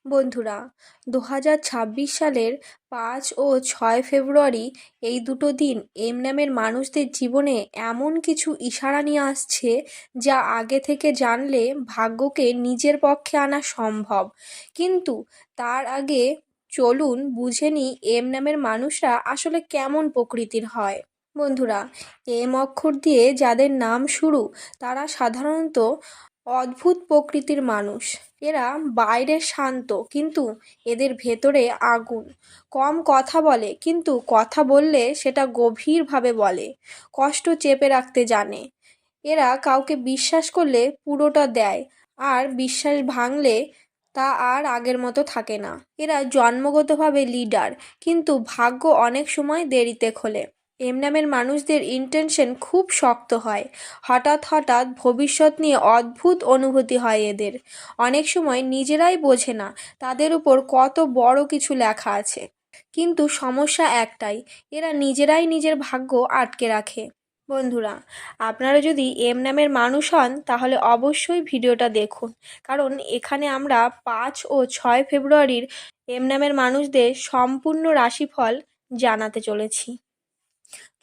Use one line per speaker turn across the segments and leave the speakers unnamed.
বন্ধুরা, 2026 সালের 5 ও 6 ফেব্রুয়ারি এই দুটো দিন এম নামের মানুষদের জীবনে এমন কিছু ইশারা নিয়ে আসছে যা আগে থেকে জানলে ভাগ্যকে নিজের পক্ষে আনা সম্ভব। কিন্তু তার আগে চলুন বুঝে নিই এম নামের মানুষরা আসলে কেমন প্রকৃতির হয়। বন্ধুরা, এম অক্ষর দিয়ে যাদের নাম শুরু তারা সাধারণত অদ্ভুত প্রকৃতির মানুষ। এরা বাইরে শান্ত কিন্তু এদের ভেতরে আগুন। কম কথা বলে কিন্তু কথা বললে সেটা গভীরভাবে বলে। কষ্ট চেপে রাখতে জানে। এরা কাউকে বিশ্বাস করলে পুরোটা দেয়, আর বিশ্বাস ভাঙলে তা আর আগের মতো থাকে না। এরা জন্মগতভাবে লিডার, কিন্তু ভাগ্য অনেক সময় দেরিতে খোলে। এম নামের মানুষদের ইন্টেনশন খুব শক্ত হয়। হঠাৎ হঠাৎ ভবিষ্যৎ নিয়ে অদ্ভুত অনুভূতি হয় এদের। অনেক সময় নিজেরাই বোঝে না তাদের উপর কত বড় কিছু লেখা আছে। কিন্তু সমস্যা একটাই, এরা নিজেরাই নিজের ভাগ্য আটকে রাখে। বন্ধুরা, আপনারা যদি এম নামের মানুষ হন তাহলে অবশ্যই ভিডিওটা দেখুন, কারণ এখানে আমরা 5 ও 6 ফেব্রুয়ারির এম নামের মানুষদের সম্পূর্ণ রাশিফল জানাতে চলেছি।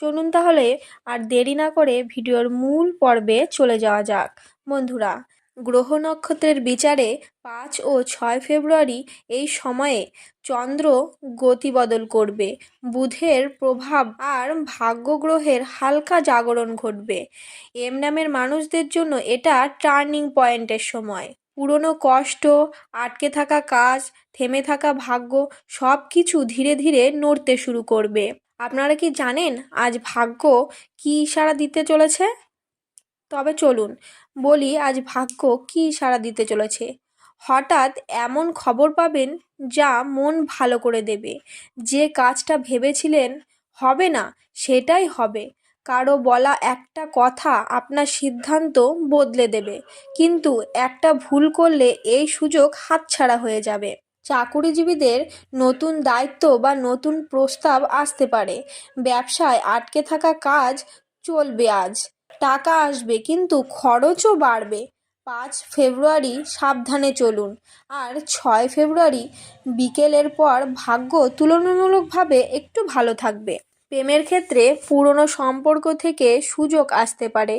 চলুন তাহলে আর দেরি না করে ভিডিওর মূল পর্বে চলে যাওয়া যাক। বন্ধুরা, গ্রহ নক্ষত্রের বিচারে 5 ও 6 ফেব্রুয়ারি এই সময়ে চন্দ্র গতি বদল করবে। বুধের প্রভাব আর ভাগ্য গ্রহের হালকা জাগরণ ঘটবে। এম নামের মানুষদের জন্য এটা টার্নিং পয়েন্টের সময়। পুরনো কষ্ট, আটকে থাকা কাজ, থেমে থাকা ভাগ্য সব কিছু ধীরে ধীরে নড়তে শুরু করবে। আপনারা কি জানেন আজ ভাগ্য কী ইশারা দিতে চলেছে? তবে চলুন বলি আজ ভাগ্য কী ইশারা দিতে চলেছে। হঠাৎ এমন খবর পাবেন যা মন ভালো করে দেবে। যে কাজটা ভেবেছিলেন হবে না, সেটাই হবে। কারো বলা একটা কথা আপনার সিদ্ধান্ত বদলে দেবে। কিন্তু একটা ভুল করলে এই সুযোগ হাতছাড়া হয়ে যাবে। চাকুরিজীবীদের নতুন দায়িত্ব বা নতুন প্রস্তাব আসতে পারে। ব্যবসায় আটকে থাকা কাজ চলবে আজ। টাকা আসবে কিন্তু খরচও বাড়বে। 5 ফেব্রুয়ারি সাবধানে চলুন। আর 6 ফেব্রুয়ারি বিকেলের পর ভাগ্য তুলনামূলকভাবে একটু ভালো থাকবে। প্রেমের ক্ষেত্রে পুরনো সম্পর্ক থেকে সুযোগ আসতে পারে।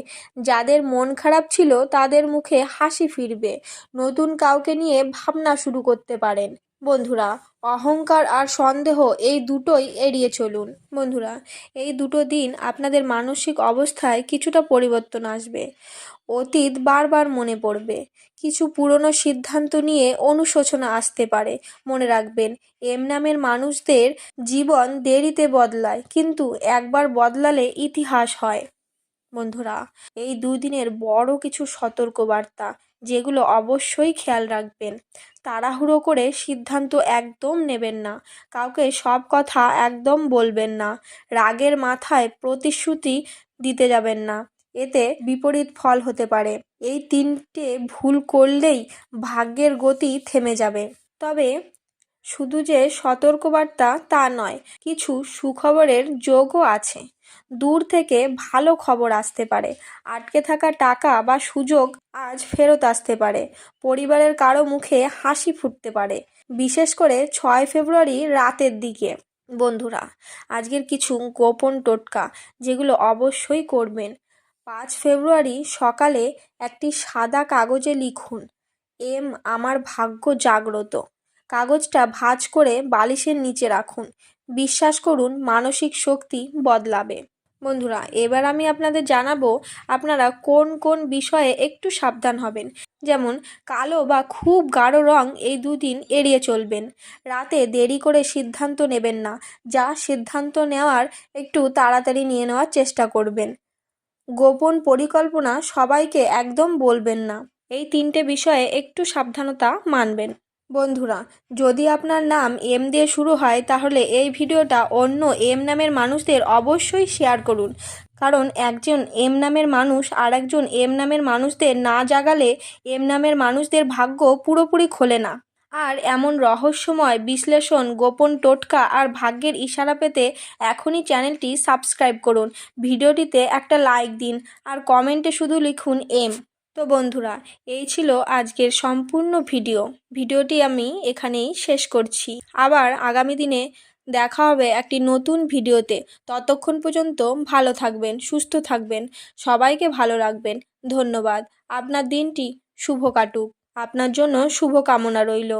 যাদের মন খারাপ ছিল তাদের মুখে হাসি ফিরবে। নতুন কাউকে নিয়ে ভাবনা শুরু করতে পারেন। বন্ধুরা, অহংকার আর সন্দেহ এই দুটোই এড়িয়ে চলুন। বন্ধুরা, এই দুটো দিন আপনাদের মানসিক অবস্থায় কিছুটা পরিবর্তন আসবে। অতীত বারবার মনে পড়বে। কিছু পুরনো সিদ্ধান্ত নিয়ে অনুশোচনা আসতে পারে। মনে রাখবেন, এম নামের মানুষদের জীবন দেরিতে বদলায়, কিন্তু একবার বদলালে ইতিহাস হয়। বন্ধুরা, এই দুদিনের বড় কিছু সতর্কবার্তা যেগুলো অবশ্যই খেয়াল রাখবেন। তাড়াহুড়ো করে সিদ্ধান্ত একদম নেবেন না। কাউকে সব কথা একদম বলবেন না। রাগের মাথায় প্রতিশ্রুতি দিতে যাবেন না, এতে বিপরীত ফল হতে পারে। এই 3টে ভুল করলেই ভাগ্যের গতি থেমে যাবে। তবে শুধু যে সতর্কবার্তা তা নয়, কিছু সুখবরের যোগও আছে। দূর থেকে ভালো খবর আসতে পারে। আটকে থাকা টাকা বা সুযোগ আজ ফেরত আসতে পারে। পরিবারের কারো মুখে হাসি ফুটতে পারে, বিশেষ করে 6 ফেব্রুয়ারি রাতের দিকে। বন্ধুরা, আজকের কিছু গোপন টোটকা যেগুলো অবশ্যই করবেন। 5 ফেব্রুয়ারি সকালে একটি সাদা কাগজে লিখুন, এম আমার ভাগ্য জাগ্রত। কাগজটা ভাঁজ করে বালিশের নিচে রাখুন। বিশ্বাস করুন, মানসিক শক্তি বদলাবে। বন্ধুরা, এবার আমি আপনাদের জানাবো আপনারা কোন কোন বিষয়ে একটু সাবধান হবেন। যেমন কালো বা খুব গাঢ় রং এই দুদিন এড়িয়ে চলবেন। রাতে দেরি করে সিদ্ধান্ত নেবেন না। যা সিদ্ধান্ত নেওয়ার একটু তাড়াতাড়ি নিয়ে নেওয়ার চেষ্টা করবেন। গোপন পরিকল্পনা সবাইকে একদম বলবেন না। এই 3টে বিষয়ে একটু সাবধানতা মানবেন। বন্ধুরা, যদি আপনার নাম এম দিয়ে শুরু হয় তাহলে এই ভিডিওটা অন্য এম নামের মানুষদের অবশ্যই শেয়ার করুন, কারণ একজন এম নামের মানুষ আর একজন এম নামের মানুষদের না জাগালে এম নামের মানুষদের ভাগ্য পুরোপুরি খোলে না। আর এমন রহস্যময় বিশ্লেষণ, গোপন টোটকা আর ভাগ্যের ইশারা পেতে এখনই চ্যানেলটি সাবস্ক্রাইব করুন। ভিডিওটিতে একটা লাইক দিন আর কমেন্টে শুধু লিখুন এম। তো বন্ধুরা, এই ছিল আজকের সম্পূর্ণ ভিডিওটি আমি এখানেই শেষ করছি। আবার আগামী দিনে দেখা হবে একটি নতুন ভিডিওতে। ততক্ষণ পর্যন্ত ভালো থাকবেন, সুস্থ থাকবেন, সবাইকে ভালো রাখবেন। ধন্যবাদ। আপনার দিনটি শুভ কাটুক। আপনার জন্য শুভ কামনা রইল।